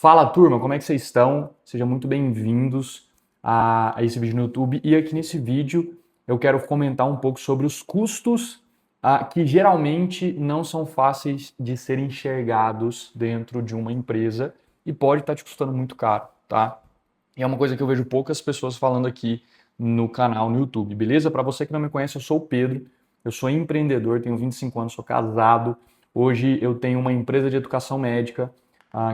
Fala turma, como é que vocês estão? Sejam muito bem-vindos a esse vídeo no YouTube. E aqui nesse vídeo eu quero comentar um pouco sobre os custos que geralmente não são fáceis de serem enxergados dentro de uma empresa e pode estar te custando muito caro, tá? E é uma coisa que eu vejo poucas pessoas falando aqui no canal no YouTube, beleza? Para você que não me conhece, eu sou o Pedro, eu sou empreendedor, tenho 25 anos, sou casado. Hoje eu tenho uma empresa de educação médica,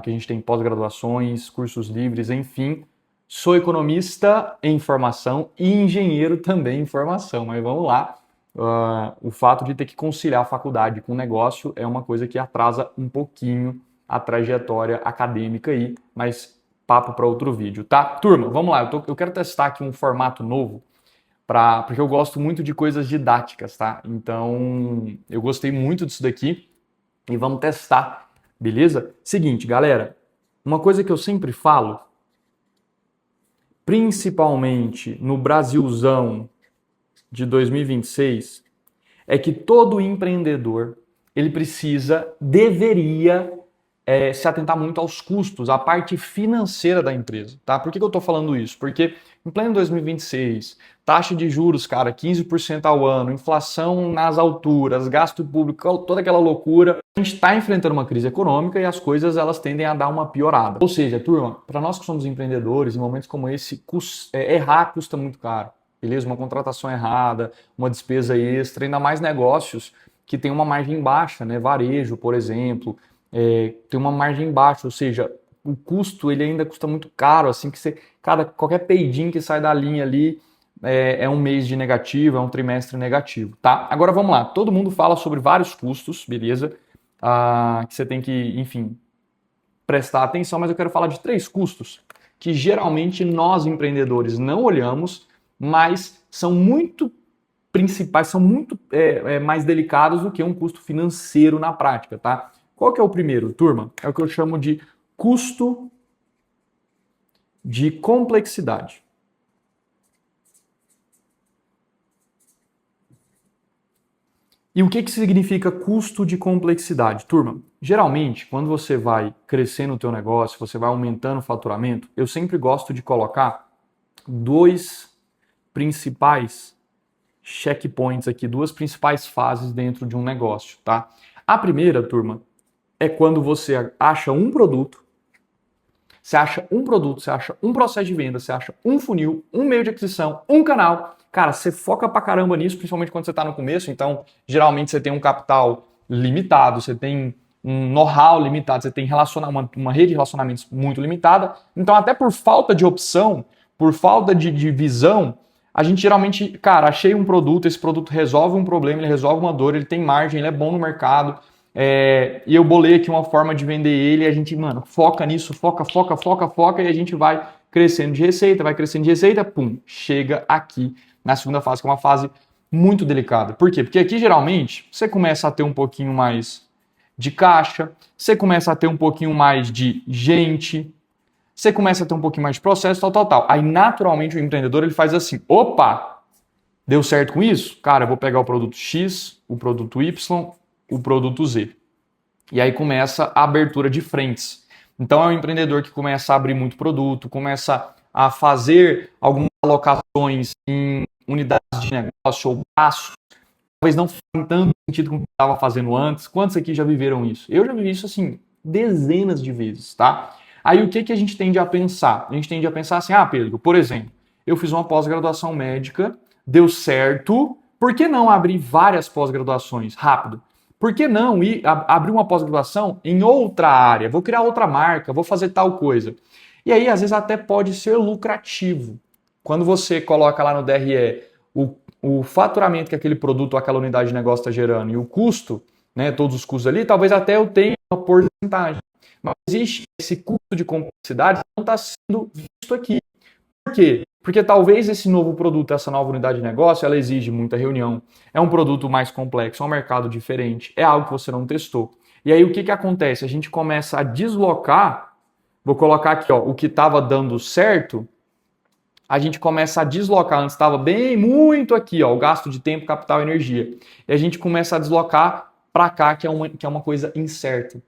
que a gente tem pós-graduações, cursos livres, enfim. Sou economista em formação e engenheiro também em formação, mas vamos lá. O fato de ter que conciliar a faculdade com o negócio é uma coisa que atrasa um pouquinho a trajetória acadêmica aí, mas papo para outro vídeo, tá? Turma, vamos lá, eu quero testar aqui um formato novo, porque eu gosto muito de coisas didáticas, tá? Então, eu gostei muito disso daqui e vamos testar, beleza? Seguinte, galera, uma coisa que eu sempre falo, principalmente no Brasilzão de 2026, é que todo empreendedor, ele deveria se atentar muito aos custos, à parte financeira da empresa, tá? Por que eu estou falando isso? Porque em pleno 2026, taxa de juros, cara, 15% ao ano, inflação nas alturas, gasto público, toda aquela loucura, a gente está enfrentando uma crise econômica e as coisas elas tendem a dar uma piorada. Ou seja, turma, para nós que somos empreendedores, em momentos como esse, errar custa muito caro, beleza? Uma contratação errada, uma despesa extra, ainda mais negócios que tem uma margem baixa, né? Varejo, por exemplo, tem uma margem baixa, ou seja, o custo ele ainda custa muito caro, assim que qualquer peidinho que sai da linha ali é um mês de negativo, é um trimestre negativo, tá? Agora vamos lá, todo mundo fala sobre vários custos, beleza? Que você tem que, enfim, prestar atenção, mas eu quero falar de 3 custos que geralmente nós empreendedores não olhamos, mas são muito principais, são muito mais delicados do que um custo financeiro na prática, tá? Qual que é o primeiro, turma? É o que eu chamo de custo de complexidade. E o que significa custo de complexidade? Turma, geralmente, quando você vai crescendo o teu negócio, você vai aumentando o faturamento, eu sempre gosto de colocar 2 principais checkpoints aqui, 2 principais fases dentro de um negócio, tá? A primeira, turma, é quando você acha um produto, você acha um processo de venda, você acha um funil, um meio de aquisição, um canal. Cara, você foca pra caramba nisso, principalmente quando você tá no começo. Então, geralmente você tem um capital limitado, você tem um know-how limitado, você tem uma rede de relacionamentos muito limitada. Então, até por falta de opção, por falta de visão, a gente geralmente, cara, achei um produto, esse produto resolve um problema, ele resolve uma dor, ele tem margem, ele é bom no mercado. E eu bolei aqui uma forma de vender ele e a gente, mano, foca nisso, foca e a gente vai crescendo de receita, pum, chega aqui na segunda fase, que é uma fase muito delicada. Por quê? Porque aqui, geralmente, você começa a ter um pouquinho mais de caixa, você começa a ter um pouquinho mais de gente, você começa a ter um pouquinho mais de processo, tal. Aí, naturalmente, o empreendedor, ele faz assim, opa, deu certo com isso? Cara, eu vou pegar o produto X, o produto Y, o produto Z. E aí começa a abertura de frentes. Então é um empreendedor que começa a abrir muito produto, começa a fazer algumas alocações em unidades de negócio ou braços, talvez não façam tanto sentido com o que estava fazendo antes. Quantos aqui já viveram isso? Eu já vivi isso assim dezenas de vezes, tá? Aí o que a gente tende a pensar? A gente tende a pensar assim, Pedro, por exemplo, eu fiz uma pós-graduação médica, deu certo, por que não abrir várias pós-graduações rápido? Por que não abrir uma pós-graduação em outra área? Vou criar outra marca, vou fazer tal coisa. E aí, às vezes, até pode ser lucrativo. Quando você coloca lá no DRE o faturamento que aquele produto ou aquela unidade de negócio está gerando e o custo, né, todos os custos ali, talvez até eu tenha uma porcentagem. Mas existe esse custo de complexidade que não está sendo visto aqui. Por quê? Porque talvez esse novo produto, essa nova unidade de negócio, ela exige muita reunião. É um produto mais complexo, é um mercado diferente, é algo que você não testou. E aí o que acontece? A gente começa a deslocar, vou colocar aqui, ó, o que estava dando certo, a gente começa a deslocar, antes estava bem muito aqui, ó, o gasto de tempo, capital e energia. E a gente começa a deslocar para cá, que é uma coisa incerta.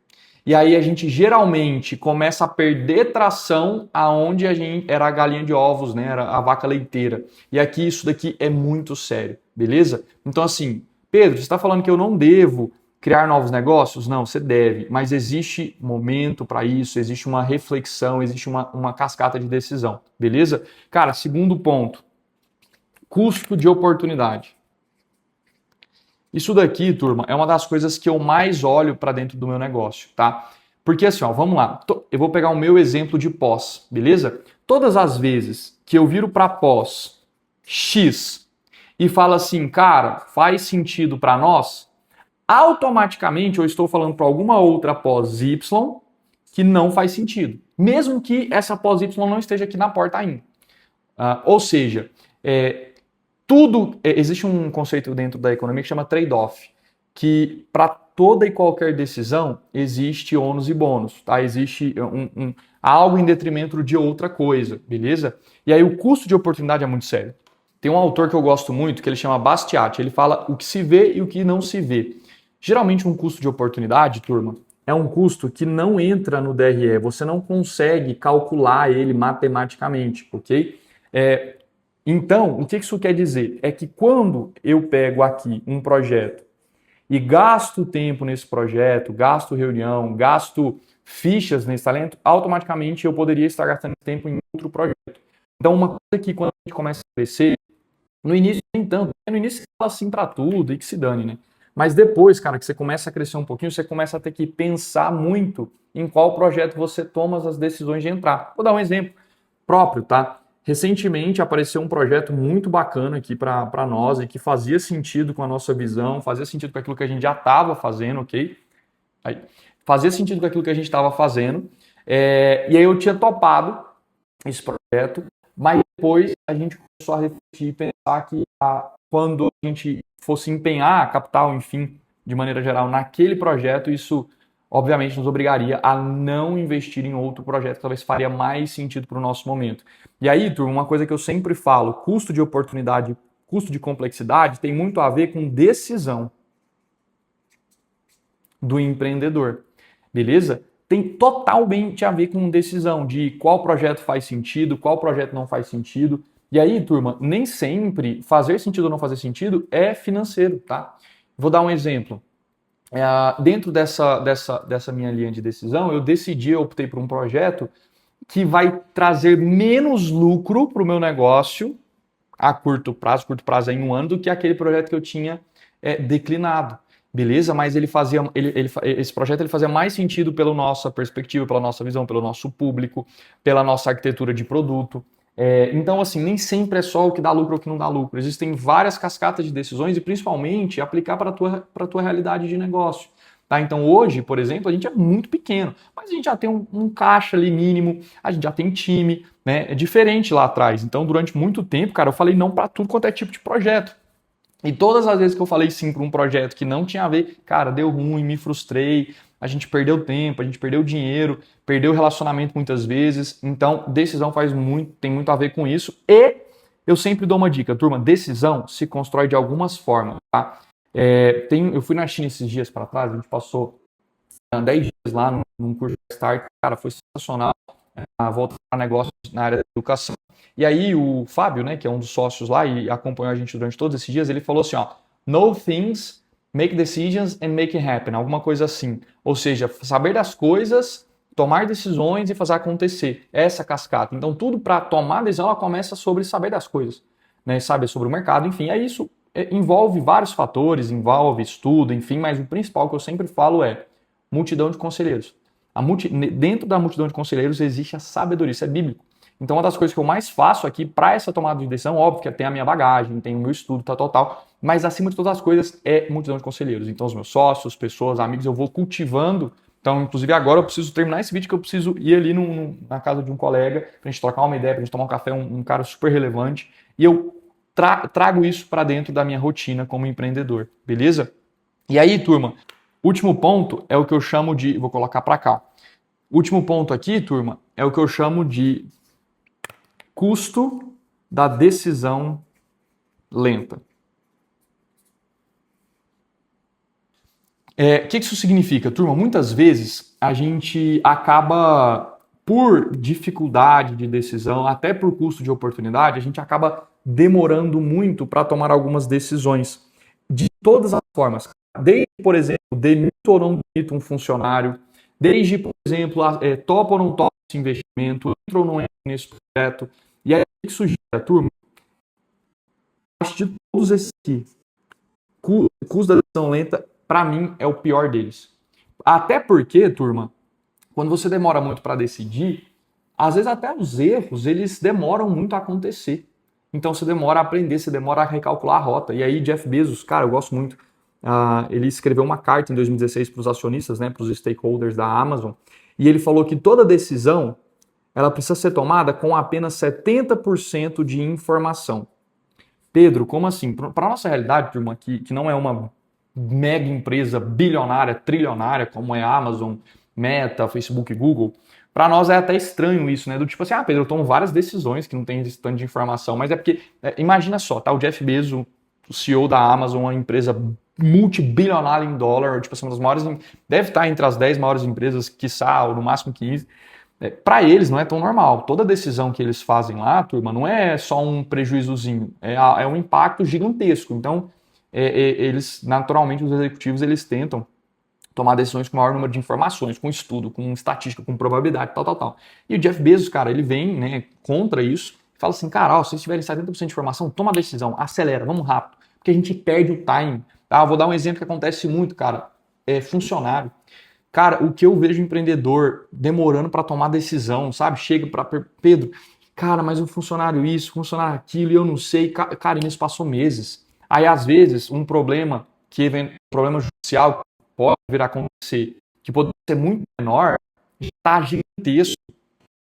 E aí a gente geralmente começa a perder tração aonde a gente era a galinha de ovos, né? Era a vaca leiteira. E aqui isso daqui é muito sério, beleza? Então assim, Pedro, você está falando que eu não devo criar novos negócios? Não, você deve, mas existe momento para isso, existe uma reflexão, existe uma cascata de decisão, beleza? Cara, segundo ponto, custo de oportunidade. Isso daqui, turma, é uma das coisas que eu mais olho para dentro do meu negócio, tá? Porque assim, ó, vamos lá. Eu vou pegar o meu exemplo de pós, beleza? Todas as vezes que eu viro para pós X e falo assim, cara, faz sentido para nós, automaticamente eu estou falando para alguma outra pós Y que não faz sentido. Mesmo que essa pós Y não esteja aqui na porta ainda. Ou seja, existe um conceito dentro da economia que chama trade-off, que para toda e qualquer decisão existe ônus e bônus, tá? Existe algo em detrimento de outra coisa, beleza? E aí o custo de oportunidade é muito sério. Tem um autor que eu gosto muito, que ele chama Bastiat, ele fala o que se vê e o que não se vê. Geralmente um custo de oportunidade, turma, é um custo que não entra no DRE, você não consegue calcular ele matematicamente, ok? Então, o que isso quer dizer? É que quando eu pego aqui um projeto e gasto tempo nesse projeto, gasto reunião, gasto fichas nesse talento, automaticamente eu poderia estar gastando tempo em outro projeto. Então, uma coisa que quando a gente começa a crescer, no início nem tanto, no início você fala assim para tudo e que se dane, né? Mas depois, cara, que você começa a crescer um pouquinho, você começa a ter que pensar muito em qual projeto você toma as decisões de entrar. Vou dar um exemplo próprio, tá? Recentemente apareceu um projeto muito bacana aqui para nós e que fazia sentido com a nossa visão, fazia sentido com aquilo que a gente já estava fazendo, ok? Fazia sentido com aquilo que a gente estava fazendo. E aí eu tinha topado esse projeto, mas depois a gente começou a refletir e pensar que quando a gente fosse empenhar capital, enfim, de maneira geral, naquele projeto, isso obviamente nos obrigaria a não investir em outro projeto que talvez faria mais sentido para o nosso momento. E aí, turma, uma coisa que eu sempre falo, custo de oportunidade, custo de complexidade, tem muito a ver com decisão do empreendedor, beleza? Tem totalmente a ver com decisão de qual projeto faz sentido, qual projeto não faz sentido. E aí, turma, nem sempre fazer sentido ou não fazer sentido é financeiro, tá? Vou dar um exemplo. Dentro dessa minha linha de decisão, eu optei por um projeto que vai trazer menos lucro para o meu negócio a curto prazo é em um ano, do que aquele projeto que eu tinha declinado. Beleza? Mas esse projeto ele fazia mais sentido pela nossa perspectiva, pela nossa visão, pelo nosso público, pela nossa arquitetura de produto. Então, assim, nem sempre é só o que dá lucro ou o que não dá lucro. Existem várias cascatas de decisões e, principalmente, aplicar para a tua realidade de negócio. Tá? Então, hoje, por exemplo, a gente é muito pequeno, mas a gente já tem um caixa ali mínimo, a gente já tem time, né? É diferente lá atrás. Então, durante muito tempo, cara, eu falei não para tudo quanto é tipo de projeto. E todas as vezes que eu falei sim para um projeto que não tinha a ver, cara, deu ruim, me frustrei, a gente perdeu tempo, a gente perdeu dinheiro, perdeu relacionamento muitas vezes. Então, decisão tem muito a ver com isso. E eu sempre dou uma dica, turma, decisão se constrói de algumas formas, tá? Eu fui na China esses dias para trás, a gente passou 10 dias lá num curso de Start, cara, foi sensacional, voltar para negócios na área da educação. E aí o Fábio, né, que é um dos sócios lá e acompanhou a gente durante todos esses dias, ele falou assim, ó, know things, make decisions and make it happen, alguma coisa assim. Ou seja, saber das coisas, tomar decisões e fazer acontecer. Essa cascata. Então tudo para tomar decisão, ela começa sobre saber das coisas, né, saber sobre o mercado, enfim, isso envolve vários fatores, envolve estudo, enfim, mas o principal que eu sempre falo é multidão de conselheiros. Dentro da multidão de conselheiros existe a sabedoria, isso é bíblico. Então, uma das coisas que eu mais faço aqui para essa tomada de decisão, óbvio que tem a minha bagagem, tem o meu estudo, tal, mas acima de todas as coisas é multidão de conselheiros. Então, os meus sócios, pessoas, amigos, eu vou cultivando. Então, inclusive agora eu preciso terminar esse vídeo que eu preciso ir ali na casa de um colega pra gente trocar uma ideia, pra gente tomar um café, um cara super relevante. E eu trago isso para dentro da minha rotina como empreendedor, beleza? E aí, turma, último ponto é o que eu chamo de... Vou colocar para cá. Último ponto aqui, turma, é o que eu chamo de custo da decisão lenta. O que isso significa, turma? Muitas vezes a gente acaba, por dificuldade de decisão, até por custo de oportunidade, a gente acaba demorando muito para tomar algumas decisões. De todas as formas. Desde, por exemplo, demito ou não demito um funcionário, desde, por exemplo, topa ou não topa esse investimento, entra ou não entra nesse projeto. E aí, o que isso gera, turma? Acho de todos esses aqui, custo da decisão lenta, para mim, é o pior deles. Até porque, turma, quando você demora muito para decidir, às vezes até os erros, eles demoram muito a acontecer. Então você demora a aprender, você demora a recalcular a rota. E aí Jeff Bezos, cara, eu gosto muito, ele escreveu uma carta em 2016 para os acionistas, né, para os stakeholders da Amazon, e ele falou que toda decisão, ela precisa ser tomada com apenas 70% de informação. Pedro, como assim? Para a nossa realidade, turma, que não é uma mega empresa bilionária, trilionária, como é a Amazon, Meta, Facebook e Google, para nós é até estranho isso, né? Do tipo assim, Pedro, eu tomo várias decisões que não tem esse tanto de informação, mas é porque, imagina só, tá? O Jeff Bezos, o CEO da Amazon, uma empresa multibilionária em dólar, tipo assim, uma das maiores, deve estar entre as 10 maiores empresas, quiçá, ou no máximo 15. Para eles não é tão normal. Toda decisão que eles fazem lá, turma, não é só um prejuízozinho, é um impacto gigantesco. Então, eles, naturalmente, os executivos, eles tentam tomar decisões com o maior número de informações, com estudo, com estatística, com probabilidade, tal. E o Jeff Bezos, cara, ele vem, né, contra isso, e fala assim, cara, se vocês tiverem 70% de informação, toma a decisão, acelera, vamos rápido, porque a gente perde o time. Tá? Eu vou dar um exemplo que acontece muito, cara, funcionário. Cara, o que eu vejo empreendedor demorando para tomar decisão, sabe? Chega para Pedro, cara, mas um funcionário isso, funcionário aquilo, e eu não sei. Cara, e nisso passou meses. Aí, às vezes, um problema problema judicial pode vir a acontecer, que pode ser muito menor, já está gigantesco.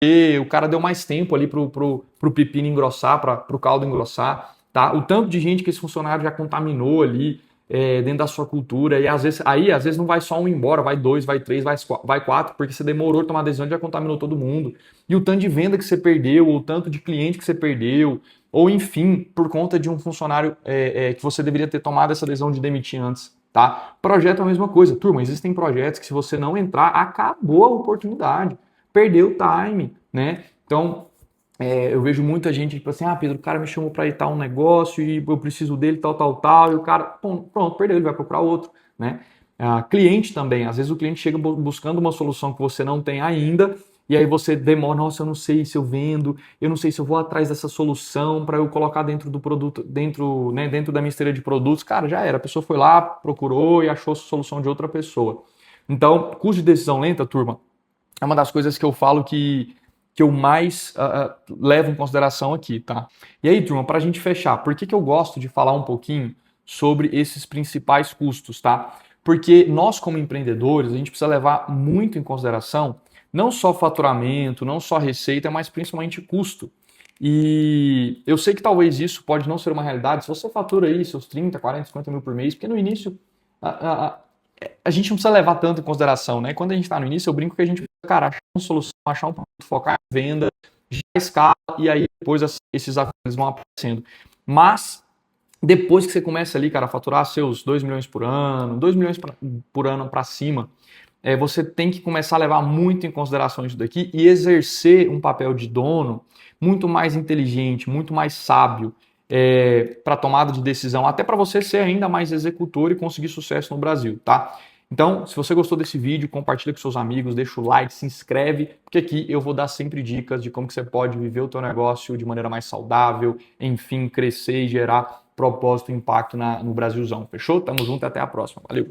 E o cara deu mais tempo ali pro pepino engrossar, pro caldo engrossar, tá? O tanto de gente que esse funcionário já contaminou ali, dentro da sua cultura, e às vezes não vai só um embora, vai dois, vai três, vai quatro, porque você demorou a tomar decisão e já contaminou todo mundo. E o tanto de venda que você perdeu, ou o tanto de cliente que você perdeu, ou enfim, por conta de um funcionário que você deveria ter tomado essa decisão de demitir antes, tá? Projeto é a mesma coisa. Turma, existem projetos que se você não entrar, acabou a oportunidade, perdeu o time, né? Então, eu vejo muita gente, tipo assim, Pedro, o cara me chamou para editar um negócio e eu preciso dele, tal, e o cara, pronto, perdeu, ele vai procurar outro, né? Cliente também, às vezes o cliente chega buscando uma solução que você não tem ainda, e aí você demora, nossa, eu não sei se eu vendo, eu não sei se eu vou atrás dessa solução para eu colocar dentro do produto, dentro da minha esteira de produtos. Cara, já era, a pessoa foi lá, procurou e achou a solução de outra pessoa. Então, custo de decisão lenta, turma, é uma das coisas que eu falo que eu mais levo em consideração aqui, tá? E aí, turma, para a gente fechar, por que eu gosto de falar um pouquinho sobre esses principais custos, tá? Porque nós, como empreendedores, a gente precisa levar muito em consideração não só faturamento, não só receita, mas principalmente custo. E eu sei que talvez isso pode não ser uma realidade se você fatura aí seus 30, 40, 50 mil por mês, porque no início a gente não precisa levar tanto em consideração, né? Quando a gente está no início, eu brinco que a gente precisa, cara, achar uma solução, achar um produto, focar em venda, já escala, e aí depois esses acordos vão aparecendo. Mas depois que você começa ali, cara, a faturar seus 2 milhões por ano, 2 milhões por ano para cima, você tem que começar a levar muito em consideração isso daqui e exercer um papel de dono muito mais inteligente, muito mais sábio, para tomada de decisão, até para você ser ainda mais executor e conseguir sucesso no Brasil, tá? Então, se você gostou desse vídeo, compartilha com seus amigos, deixa o like, se inscreve, porque aqui eu vou dar sempre dicas de como que você pode viver o teu negócio de maneira mais saudável, enfim, crescer e gerar propósito e impacto no Brasilzão. Fechou? Tamo junto e até a próxima. Valeu!